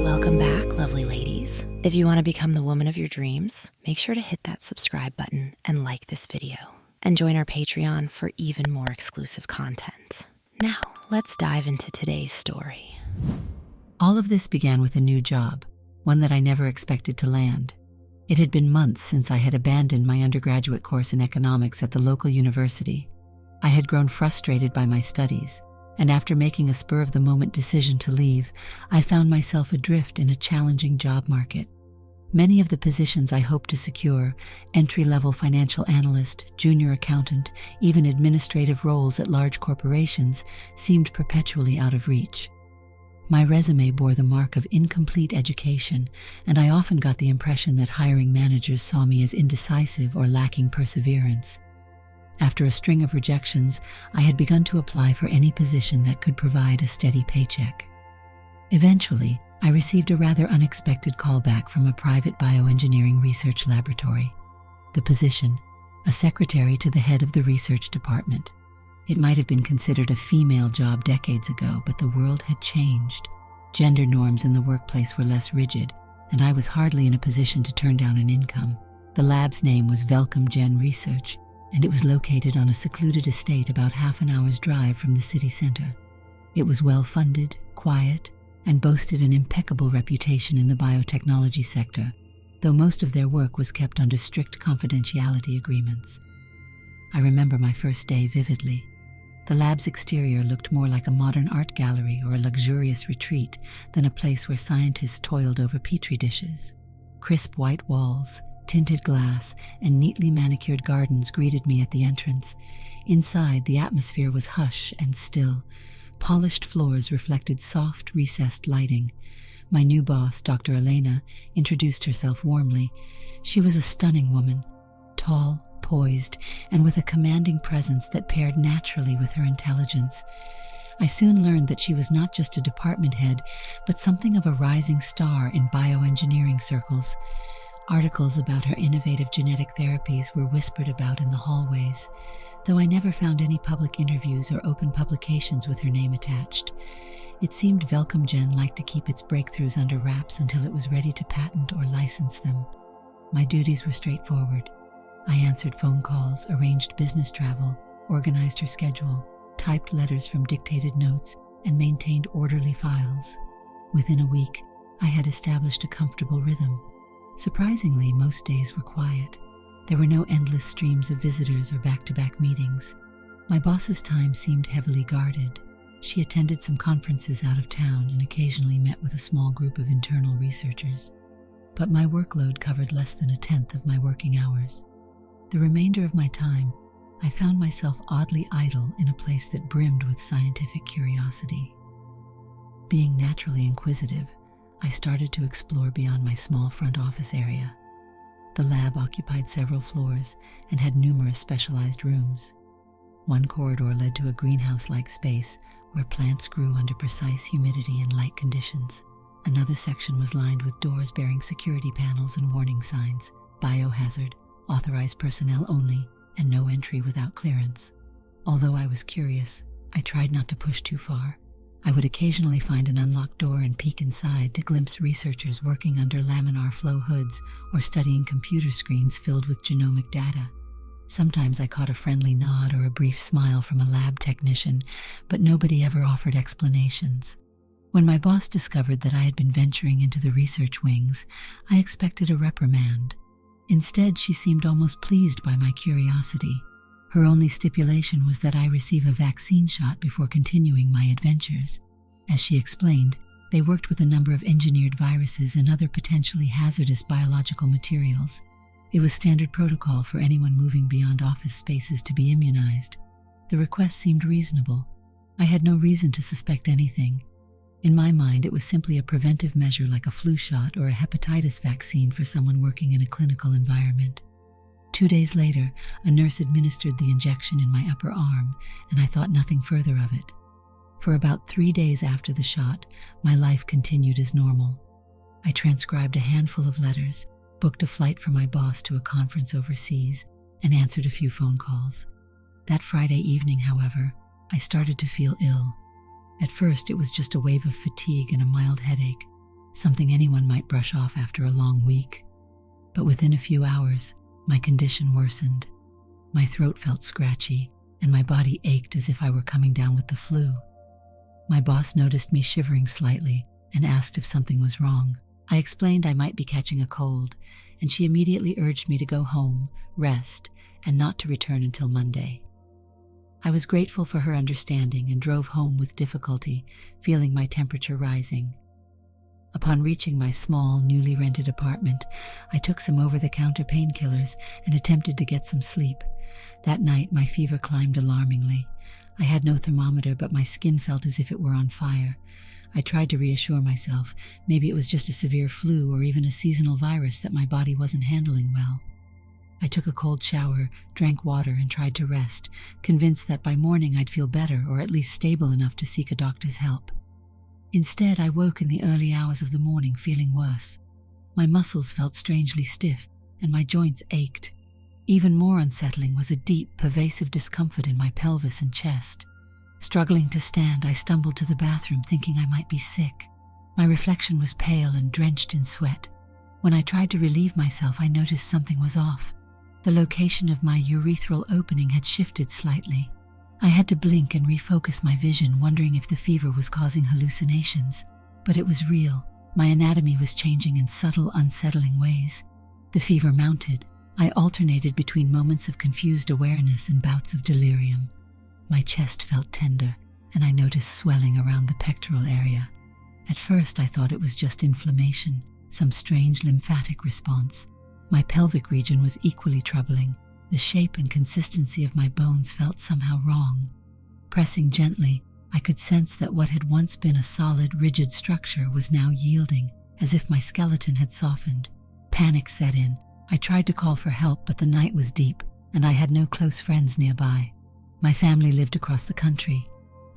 Welcome back, lovely ladies. If you want to become the woman of your dreams, make sure to hit that subscribe button and like this video. And join our Patreon for even more exclusive content. Now, let's dive into today's story. All of this began with a new job, one that I never expected to land. It had been months since I had abandoned my undergraduate course in economics at the local university. I had grown frustrated by my studies, and after making a spur-of-the-moment decision to leave, I found myself adrift in a challenging job market. Many of the positions I hoped to secure, entry-level financial analyst, junior accountant, even administrative roles at large corporations, seemed perpetually out of reach. My resume bore the mark of incomplete education, and I often got the impression that hiring managers saw me as indecisive or lacking perseverance. After a string of rejections, I had begun to apply for any position that could provide a steady paycheck. Eventually, I received a rather unexpected callback from a private bioengineering research laboratory. The position, a secretary to the head of the research department. It might have been considered a female job decades ago, but the world had changed. Gender norms in the workplace were less rigid, and I was hardly in a position to turn down an income. The lab's name was Velcom Gen Research, and it was located on a secluded estate about half an hour's drive from the city center. It was well-funded, quiet, and boasted an impeccable reputation in the biotechnology sector, though most of their work was kept under strict confidentiality agreements. I remember my first day vividly. The lab's exterior looked more like a modern art gallery or a luxurious retreat than a place where scientists toiled over petri dishes. Crisp white walls, tinted glass, and neatly manicured gardens greeted me at the entrance. Inside, the atmosphere was hush and still. Polished floors reflected soft, recessed lighting. My new boss, Dr. Elena, introduced herself warmly. She was a stunning woman, tall, poised, and with a commanding presence that paired naturally with her intelligence. I soon learned that she was not just a department head, but something of a rising star in bioengineering circles. Articles about her innovative genetic therapies were whispered about in the hallways, though I never found any public interviews or open publications with her name attached. It seemed Velcom Gen liked to keep its breakthroughs under wraps until it was ready to patent or license them. My duties were straightforward. I answered phone calls, arranged business travel, organized her schedule, typed letters from dictated notes, and maintained orderly files. Within a week, I had established a comfortable rhythm. Surprisingly, most days were quiet. There were no endless streams of visitors or back-to-back meetings. My boss's time seemed heavily guarded. She attended some conferences out of town and occasionally met with a small group of internal researchers. But my workload covered less than a tenth of my working hours. The remainder of my time, I found myself oddly idle in a place that brimmed with scientific curiosity. Being naturally inquisitive, I started to explore beyond my small front office area. The lab occupied several floors and had numerous specialized rooms. One corridor led to a greenhouse-like space where plants grew under precise humidity and light conditions. Another section was lined with doors bearing security panels and warning signs, biohazard, authorized personnel only, and no entry without clearance. Although I was curious, I tried not to push too far. I would occasionally find an unlocked door and peek inside to glimpse researchers working under laminar flow hoods or studying computer screens filled with genomic data. Sometimes I caught a friendly nod or a brief smile from a lab technician, but nobody ever offered explanations. When my boss discovered that I had been venturing into the research wings, I expected a reprimand. Instead, she seemed almost pleased by my curiosity. Her only stipulation was that I receive a vaccine shot before continuing my adventures. As she explained, they worked with a number of engineered viruses and other potentially hazardous biological materials. It was standard protocol for anyone moving beyond office spaces to be immunized. The request seemed reasonable. I had no reason to suspect anything. In my mind, it was simply a preventive measure like a flu shot or a hepatitis vaccine for someone working in a clinical environment. 2 days later, a nurse administered the injection in my upper arm, and I thought nothing further of it. For about 3 days after the shot, my life continued as normal. I transcribed a handful of letters, booked a flight for my boss to a conference overseas, and answered a few phone calls. That Friday evening, however, I started to feel ill. At first, it was just a wave of fatigue and a mild headache, something anyone might brush off after a long week. But within a few hours, my condition worsened. My throat felt scratchy, and my body ached as if I were coming down with the flu. My boss noticed me shivering slightly and asked if something was wrong. I explained I might be catching a cold, and she immediately urged me to go home, rest, and not to return until Monday. I was grateful for her understanding and drove home with difficulty, feeling my temperature rising. Upon reaching my small, newly rented apartment, I took some over-the-counter painkillers and attempted to get some sleep. That night, my fever climbed alarmingly. I had no thermometer, but my skin felt as if it were on fire. I tried to reassure myself. Maybe it was just a severe flu or even a seasonal virus that my body wasn't handling well. I took a cold shower, drank water, and tried to rest, convinced that by morning I'd feel better or at least stable enough to seek a doctor's help. Instead, I woke in the early hours of the morning feeling worse. My muscles felt strangely stiff, and my joints ached. Even more unsettling was a deep, pervasive discomfort in my pelvis and chest. Struggling to stand, I stumbled to the bathroom thinking I might be sick. My reflection was pale and drenched in sweat. When I tried to relieve myself, I noticed something was off. The location of my urethral opening had shifted slightly. I had to blink and refocus my vision, wondering if the fever was causing hallucinations. But it was real. My anatomy was changing in subtle, unsettling ways. The fever mounted. I alternated between moments of confused awareness and bouts of delirium. My chest felt tender, and I noticed swelling around the pectoral area. At first, I thought it was just inflammation, some strange lymphatic response. My pelvic region was equally troubling. The shape and consistency of my bones felt somehow wrong. Pressing gently, I could sense that what had once been a solid, rigid structure was now yielding, as if my skeleton had softened. Panic set in. I tried to call for help, but the night was deep, and I had no close friends nearby. My family lived across the country.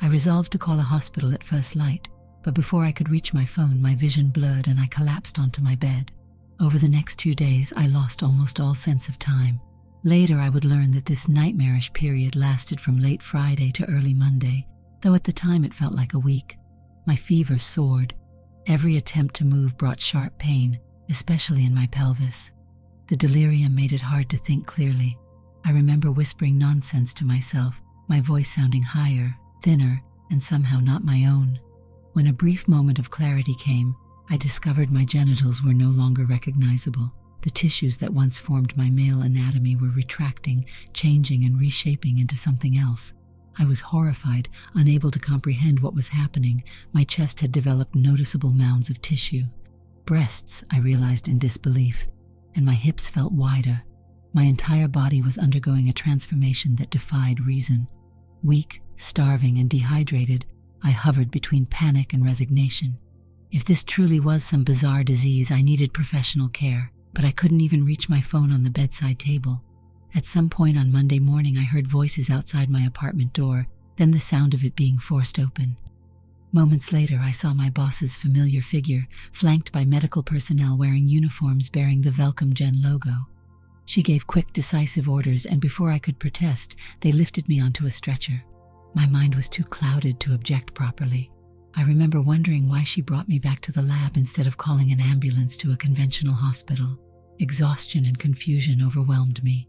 I resolved to call a hospital at first light, but before I could reach my phone, my vision blurred and I collapsed onto my bed. Over the next 2 days, I lost almost all sense of time. Later, I would learn that this nightmarish period lasted from late Friday to early Monday, though at the time it felt like a week. My fever soared. Every attempt to move brought sharp pain, especially in my pelvis. The delirium made it hard to think clearly. I remember whispering nonsense to myself, my voice sounding higher, thinner, and somehow not my own. When a brief moment of clarity came, I discovered my genitals were no longer recognizable. The tissues that once formed my male anatomy were retracting, changing, and reshaping into something else. I was horrified, unable to comprehend what was happening. My chest had developed noticeable mounds of tissue. Breasts, I realized in disbelief, and my hips felt wider. My entire body was undergoing a transformation that defied reason. Weak, starving, and dehydrated, I hovered between panic and resignation. If this truly was some bizarre disease, I needed professional care, but I couldn't even reach my phone on the bedside table. At some point on Monday morning, I heard voices outside my apartment door, then the sound of it being forced open. Moments later, I saw my boss's familiar figure, flanked by medical personnel wearing uniforms bearing the Velcom Gen logo. She gave quick, decisive orders, and before I could protest, they lifted me onto a stretcher. My mind was too clouded to object properly. I remember wondering why she brought me back to the lab instead of calling an ambulance to a conventional hospital. Exhaustion and confusion overwhelmed me.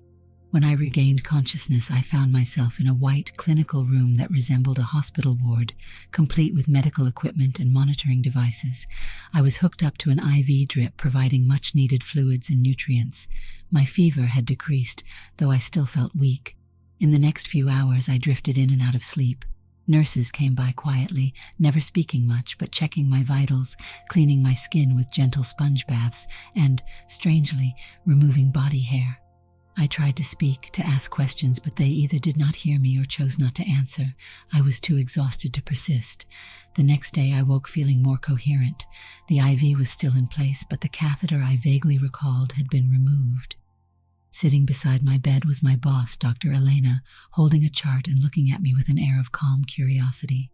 When I regained consciousness, I found myself in a white, clinical room that resembled a hospital ward, complete with medical equipment and monitoring devices. I was hooked up to an IV drip providing much-needed fluids and nutrients. My fever had decreased, though I still felt weak. In the next few hours, I drifted in and out of sleep. Nurses came by quietly, never speaking much, but checking my vitals, cleaning my skin with gentle sponge baths, and, strangely, removing body hair. I tried to speak, to ask questions, but they either did not hear me or chose not to answer. I was too exhausted to persist. The next day I woke feeling more coherent. The IV was still in place, but the catheter I vaguely recalled had been removed. Sitting beside my bed was my boss, Dr. Elena, holding a chart and looking at me with an air of calm curiosity.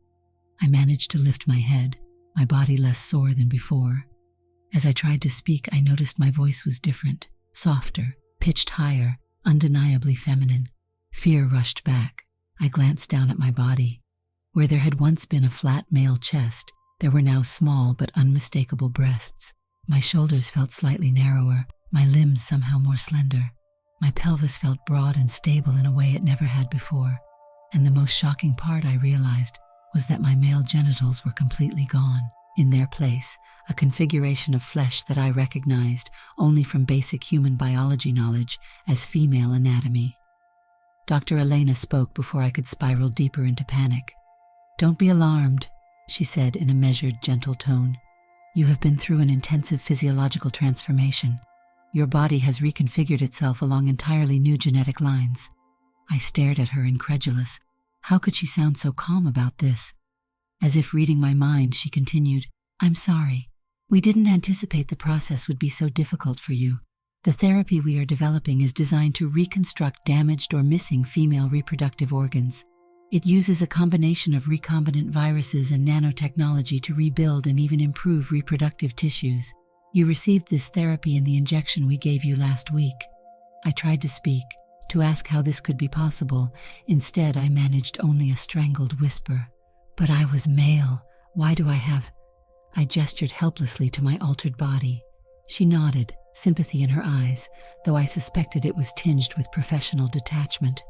I managed to lift my head, my body less sore than before. As I tried to speak, I noticed my voice was different, softer, pitched higher, undeniably feminine. Fear rushed back. I glanced down at my body. Where there had once been a flat male chest, there were now small but unmistakable breasts. My shoulders felt slightly narrower, my limbs somehow more slender. My pelvis felt broad and stable in a way it never had before. And the most shocking part, I realized, was that my male genitals were completely gone. In their place, a configuration of flesh that I recognized only from basic human biology knowledge as female anatomy. Dr. Elena spoke before I could spiral deeper into panic. "Don't be alarmed," she said in a measured, gentle tone. "You have been through an intensive physiological transformation. Your body has reconfigured itself along entirely new genetic lines." I stared at her, incredulous. How could she sound so calm about this? As if reading my mind, she continued, "I'm sorry. We didn't anticipate the process would be so difficult for you. The therapy we are developing is designed to reconstruct damaged or missing female reproductive organs. It uses a combination of recombinant viruses and nanotechnology to rebuild and even improve reproductive tissues. You received this therapy in the injection we gave you last week." I tried to speak, to ask how this could be possible. Instead, I managed only a strangled whisper. "But I was male. Why do I have—" I gestured helplessly to my altered body. She nodded, sympathy in her eyes, though I suspected it was tinged with professional detachment.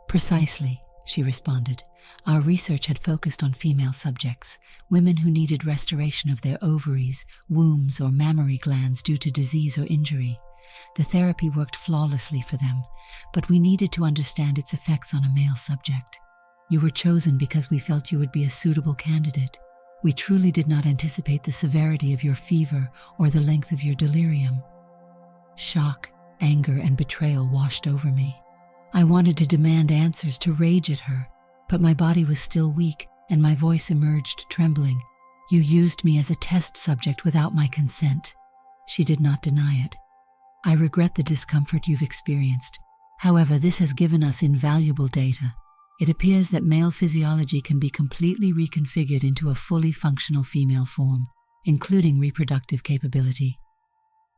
"Precisely," she responded. "Our research had focused on female subjects, women who needed restoration of their ovaries, wombs, or mammary glands due to disease or injury. The therapy worked flawlessly for them, but we needed to understand its effects on a male subject. You were chosen because we felt you would be a suitable candidate. We truly did not anticipate the severity of your fever or the length of your delirium." Shock, anger, and betrayal washed over me. I wanted to demand answers, to rage at her, but my body was still weak, and my voice emerged trembling. "You used me as a test subject without my consent." She did not deny it. "I regret the discomfort you've experienced. However, this has given us invaluable data. It appears that male physiology can be completely reconfigured into a fully functional female form, including reproductive capability."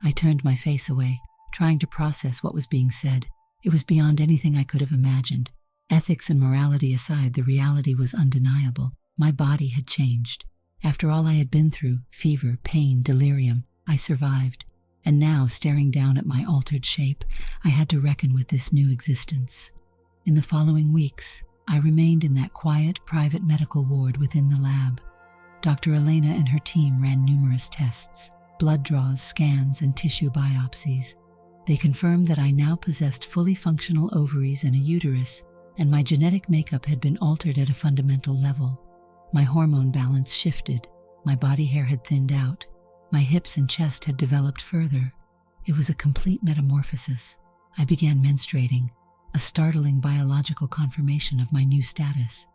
I turned my face away, trying to process what was being said. It was beyond anything I could have imagined. Ethics and morality aside, the reality was undeniable. My body had changed. After all I had been through, fever, pain, delirium, I survived. And now, staring down at my altered shape, I had to reckon with this new existence. In the following weeks, I remained in that quiet, private medical ward within the lab. Dr. Elena and her team ran numerous tests, blood draws, scans, and tissue biopsies. They confirmed that I now possessed fully functional ovaries and a uterus, and my genetic makeup had been altered at a fundamental level. My hormone balance shifted, my body hair had thinned out, my hips and chest had developed further. It was a complete metamorphosis. I began menstruating, a startling biological confirmation of my new status.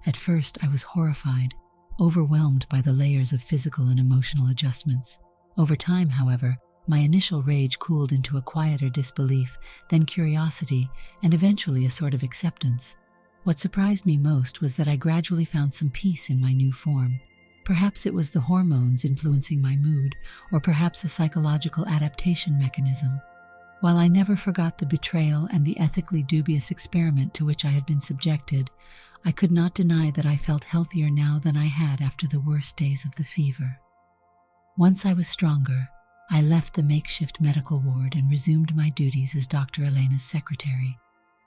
At first, I was horrified, overwhelmed by the layers of physical and emotional adjustments. Over time, however, my initial rage cooled into a quieter disbelief, then curiosity, and eventually a sort of acceptance. What surprised me most was that I gradually found some peace in my new form. Perhaps it was the hormones influencing my mood, or perhaps a psychological adaptation mechanism. While I never forgot the betrayal and the ethically dubious experiment to which I had been subjected, I could not deny that I felt healthier now than I had after the worst days of the fever. Once I was stronger, I left the makeshift medical ward and resumed my duties as Dr. Elena's secretary,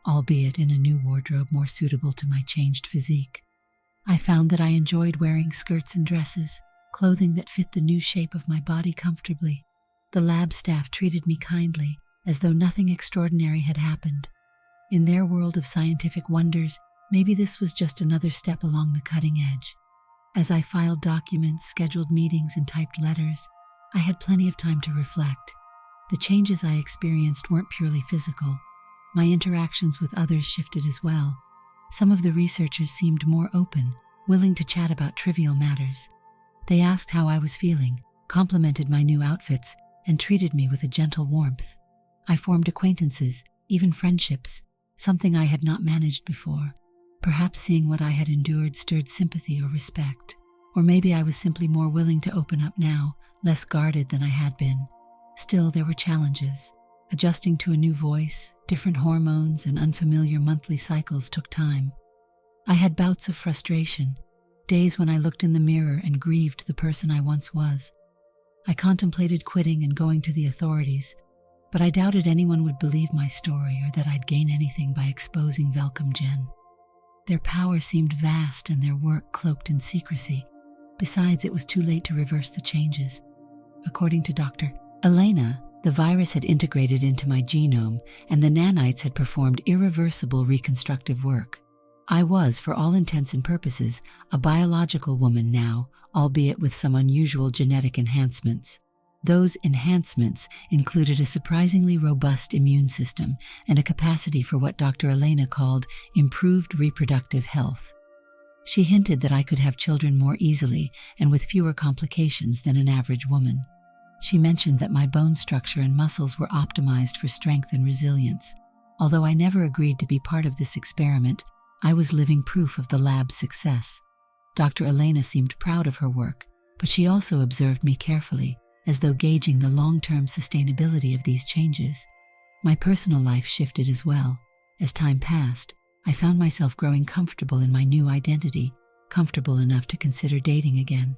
albeit in a new wardrobe more suitable to my changed physique. I found that I enjoyed wearing skirts and dresses, clothing that fit the new shape of my body comfortably. The lab staff treated me kindly, as though nothing extraordinary had happened. In their world of scientific wonders, maybe this was just another step along the cutting edge. As I filed documents, scheduled meetings, and typed letters, I had plenty of time to reflect. The changes I experienced weren't purely physical. My interactions with others shifted as well. Some of the researchers seemed more open, willing to chat about trivial matters. They asked how I was feeling, complimented my new outfits, and treated me with a gentle warmth. I formed acquaintances, even friendships, something I had not managed before. Perhaps seeing what I had endured stirred sympathy or respect. Or maybe I was simply more willing to open up now, less guarded than I had been. Still, there were challenges. Adjusting to a new voice, Different hormones and unfamiliar monthly cycles took time. I had bouts of frustration, days when I looked in the mirror and grieved the person I once was. I contemplated quitting and going to the authorities, but I doubted anyone would believe my story or that I'd gain anything by exposing Velcom Gen. Their power seemed vast and their work cloaked in secrecy. Besides, it was too late to reverse the changes. According to Dr. Elena, the virus had integrated into my genome and the nanites had performed irreversible reconstructive work. I was, for all intents and purposes, a biological woman now, albeit with some unusual genetic enhancements. Those enhancements included a surprisingly robust immune system and a capacity for what Dr. Elena called improved reproductive health. She hinted that I could have children more easily and with fewer complications than an average woman. She mentioned that my bone structure and muscles were optimized for strength and resilience. Although I never agreed to be part of this experiment, I was living proof of the lab's success. Dr. Elena seemed proud of her work, but she also observed me carefully, as though gauging the long-term sustainability of these changes. My personal life shifted as well. As time passed, I found myself growing comfortable in my new identity, comfortable enough to consider dating again.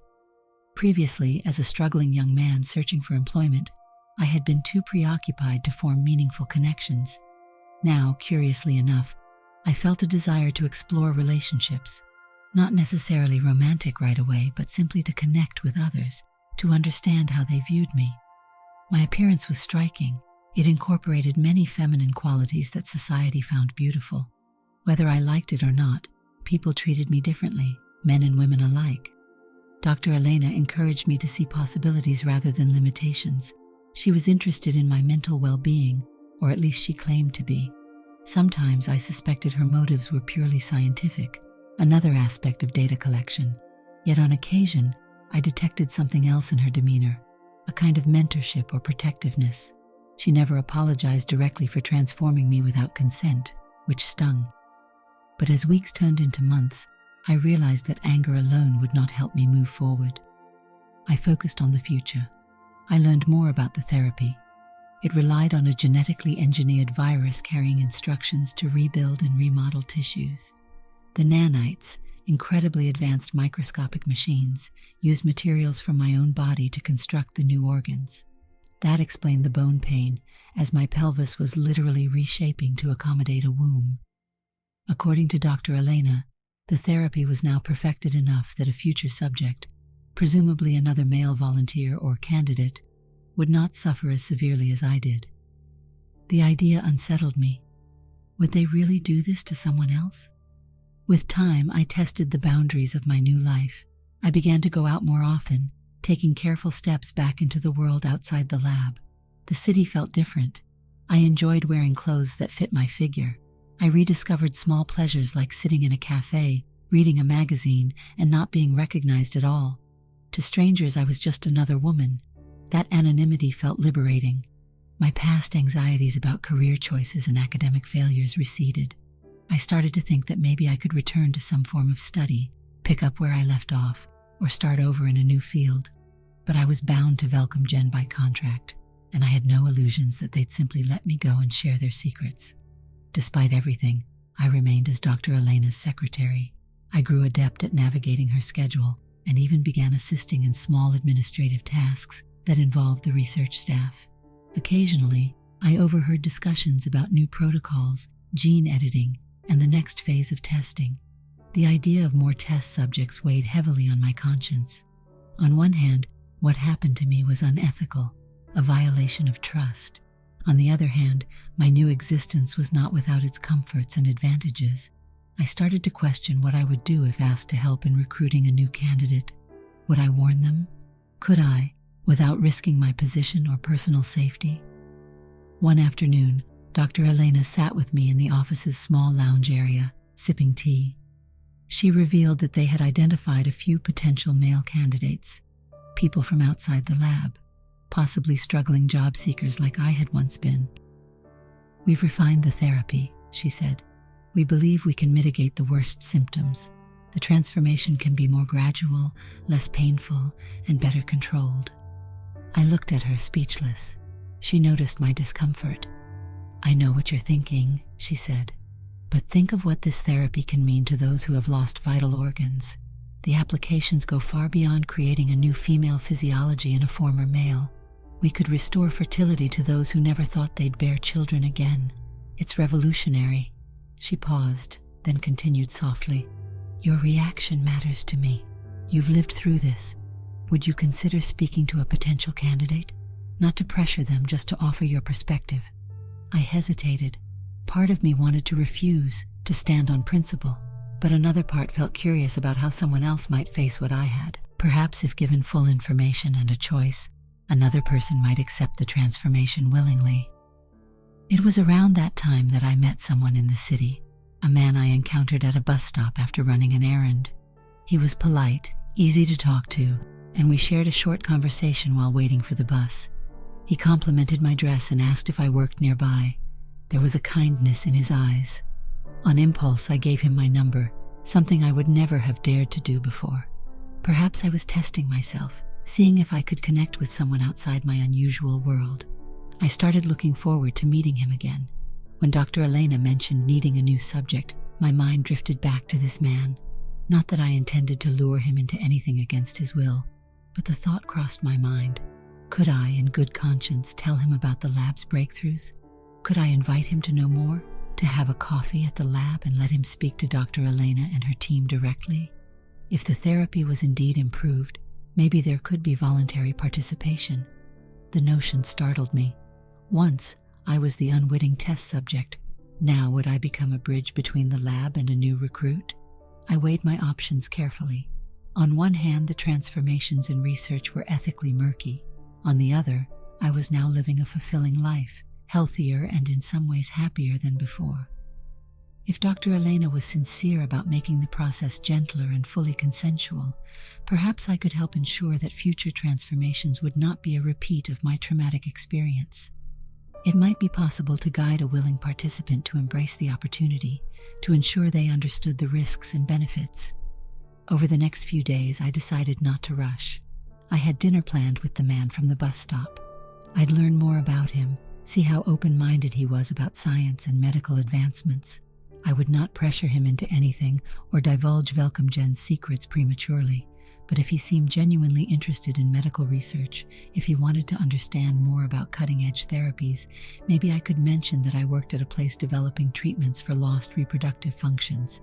Previously, as a struggling young man searching for employment, I had been too preoccupied to form meaningful connections. Now, curiously enough, I felt a desire to explore relationships, not necessarily romantic right away, but simply to connect with others, to understand how they viewed me. My appearance was striking. It incorporated many feminine qualities that society found beautiful. Whether I liked it or not, people treated me differently, men and women alike. Dr. Elena encouraged me to see possibilities rather than limitations. She was interested in my mental well-being, or at least she claimed to be. Sometimes I suspected her motives were purely scientific, another aspect of data collection. Yet on occasion, I detected something else in her demeanor, a kind of mentorship or protectiveness. She never apologized directly for transforming me without consent, which stung. But as weeks turned into months, I realized that anger alone would not help me move forward. I focused on the future. I learned more about the therapy. It relied on a genetically engineered virus carrying instructions to rebuild and remodel tissues. The nanites, incredibly advanced microscopic machines, used materials from my own body to construct the new organs. That explained the bone pain, as my pelvis was literally reshaping to accommodate a womb. According to Dr. Elena, the therapy was now perfected enough that a future subject, presumably another male volunteer or candidate, would not suffer as severely as I did. The idea unsettled me. Would they really do this to someone else? With time, I tested the boundaries of my new life. I began to go out more often, taking careful steps back into the world outside the lab. The city felt different. I enjoyed wearing clothes that fit my figure. I rediscovered small pleasures like sitting in a cafe, reading a magazine, and not being recognized at all. To strangers, I was just another woman. That anonymity felt liberating. My past anxieties about career choices and academic failures receded. I started to think that maybe I could return to some form of study, pick up where I left off, or start over in a new field. But I was bound to Velcom Gen by contract, and I had no illusions that they'd simply let me go and share their secrets. Despite everything, I remained as Dr. Elena's secretary. I grew adept at navigating her schedule and even began assisting in small administrative tasks that involved the research staff. Occasionally, I overheard discussions about new protocols, gene editing, and the next phase of testing. The idea of more test subjects weighed heavily on my conscience. On one hand, what happened to me was unethical, a violation of trust. On the other hand, my new existence was not without its comforts and advantages. I started to question what I would do if asked to help in recruiting a new candidate. Would I warn them? Could I, without risking my position or personal safety? One afternoon, Dr. Elena sat with me in the office's small lounge area, sipping tea. She revealed that they had identified a few potential male candidates, people from outside the lab, possibly struggling job seekers like I had once been. "We've refined the therapy," she said. "We believe we can mitigate the worst symptoms. The transformation can be more gradual, less painful, and better controlled." I looked at her, speechless. She noticed my discomfort. "I know what you're thinking," she said. "But think of what this therapy can mean to those who have lost vital organs. The applications go far beyond creating a new female physiology in a former male. We could restore fertility to those who never thought they'd bear children again. It's revolutionary." She paused, then continued softly. "Your reaction matters to me. You've lived through this. Would you consider speaking to a potential candidate? Not to pressure them, just to offer your perspective." I hesitated. Part of me wanted to refuse, to stand on principle, but another part felt curious about how someone else might face what I had. Perhaps if given full information and a choice, another person might accept the transformation willingly. It was around that time that I met someone in the city, a man I encountered at a bus stop after running an errand. He was polite, easy to talk to, and we shared a short conversation while waiting for the bus. He complimented my dress and asked if I worked nearby. There was a kindness in his eyes. On impulse, I gave him my number, something I would never have dared to do before. Perhaps I was testing myself, seeing if I could connect with someone outside my unusual world. I started looking forward to meeting him again. When Dr. Elena mentioned needing a new subject, my mind drifted back to this man. Not that I intended to lure him into anything against his will, but the thought crossed my mind. Could I, in good conscience, tell him about the lab's breakthroughs? Could I invite him to know more? To have a coffee at the lab and let him speak to Dr. Elena and her team directly? If the therapy was indeed improved, maybe there could be voluntary participation. The notion startled me. Once, I was the unwitting test subject. Now would I become a bridge between the lab and a new recruit? I weighed my options carefully. On one hand, the transformations in research were ethically murky. On the other, I was now living a fulfilling life, healthier and in some ways happier than before. If Dr. Elena was sincere about making the process gentler and fully consensual, perhaps I could help ensure that future transformations would not be a repeat of my traumatic experience. It might be possible to guide a willing participant to embrace the opportunity, to ensure they understood the risks and benefits. Over the next few days, I decided not to rush. I had dinner planned with the man from the bus stop. I'd learn more about him, see how open-minded he was about science and medical advancements. I would not pressure him into anything or divulge Velcom Gen's secrets prematurely, but if he seemed genuinely interested in medical research, if he wanted to understand more about cutting-edge therapies, maybe I could mention that I worked at a place developing treatments for lost reproductive functions.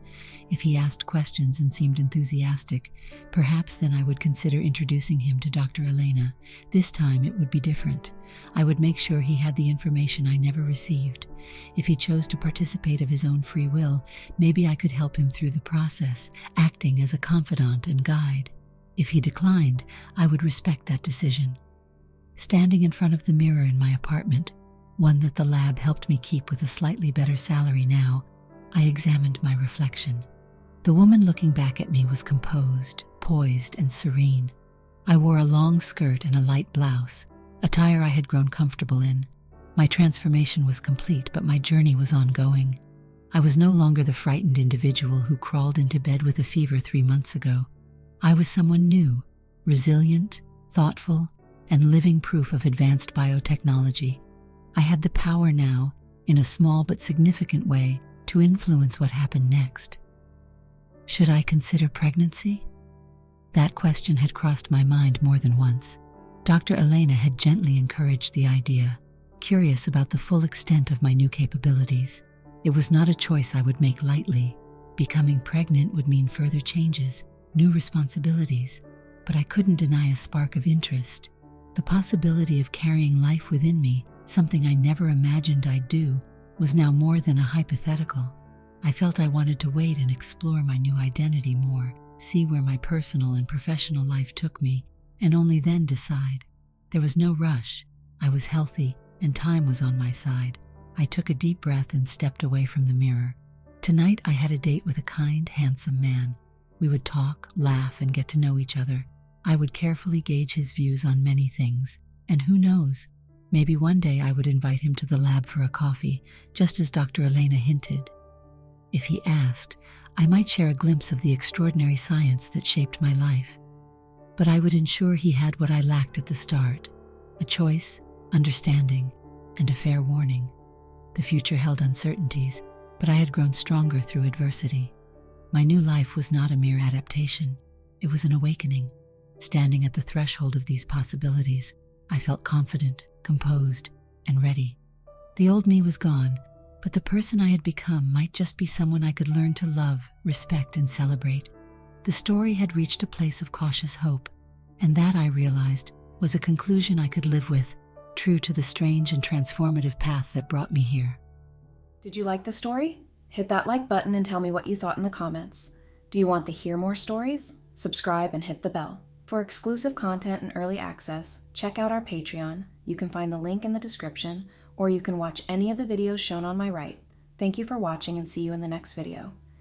If he asked questions and seemed enthusiastic, perhaps then I would consider introducing him to Dr. Elena. This time it would be different. I would make sure he had the information I never received. If he chose to participate of his own free will, maybe I could help him through the process, acting as a confidant and guide. If he declined, I would respect that decision. Standing in front of the mirror in my apartment, one that the lab helped me keep with a slightly better salary now, I examined my reflection. The woman looking back at me was composed, poised, and serene. I wore a long skirt and a light blouse, attire I had grown comfortable in. My transformation was complete, but my journey was ongoing. I was no longer the frightened individual who crawled into bed with a fever 3 months ago. I was someone new, resilient, thoughtful, and living proof of advanced biotechnology. I had the power now, in a small but significant way, to influence what happened next. Should I consider pregnancy? That question had crossed my mind more than once. Dr. Elena had gently encouraged the idea, curious about the full extent of my new capabilities. It was not a choice I would make lightly. Becoming pregnant would mean further changes, new responsibilities, but I couldn't deny a spark of interest. The possibility of carrying life within me, something I never imagined I'd do, was now more than a hypothetical. I felt I wanted to wait and explore my new identity more, see where my personal and professional life took me, and only then decide. There was no rush. I was healthy, and time was on my side. I took a deep breath and stepped away from the mirror. Tonight I had a date with a kind, handsome man. We would talk, laugh, and get to know each other. I would carefully gauge his views on many things, and who knows, maybe one day I would invite him to the lab for a coffee, just as Dr. Elena hinted. If he asked, I might share a glimpse of the extraordinary science that shaped my life. But I would ensure he had what I lacked at the start: a choice, understanding, and a fair warning. The future held uncertainties, but I had grown stronger through adversity. My new life was not a mere adaptation. It was an awakening. Standing at the threshold of these possibilities, I felt confident, composed, and ready. The old me was gone, but the person I had become might just be someone I could learn to love, respect, and celebrate. The story had reached a place of cautious hope, and that, I realized, was a conclusion I could live with, true to the strange and transformative path that brought me here. Did you like the story? Hit that like button and tell me what you thought in the comments. Do you want to hear more stories? Subscribe and hit the bell. For exclusive content and early access, check out our Patreon. You can find the link in the description, or you can watch any of the videos shown on my right. Thank you for watching and see you in the next video.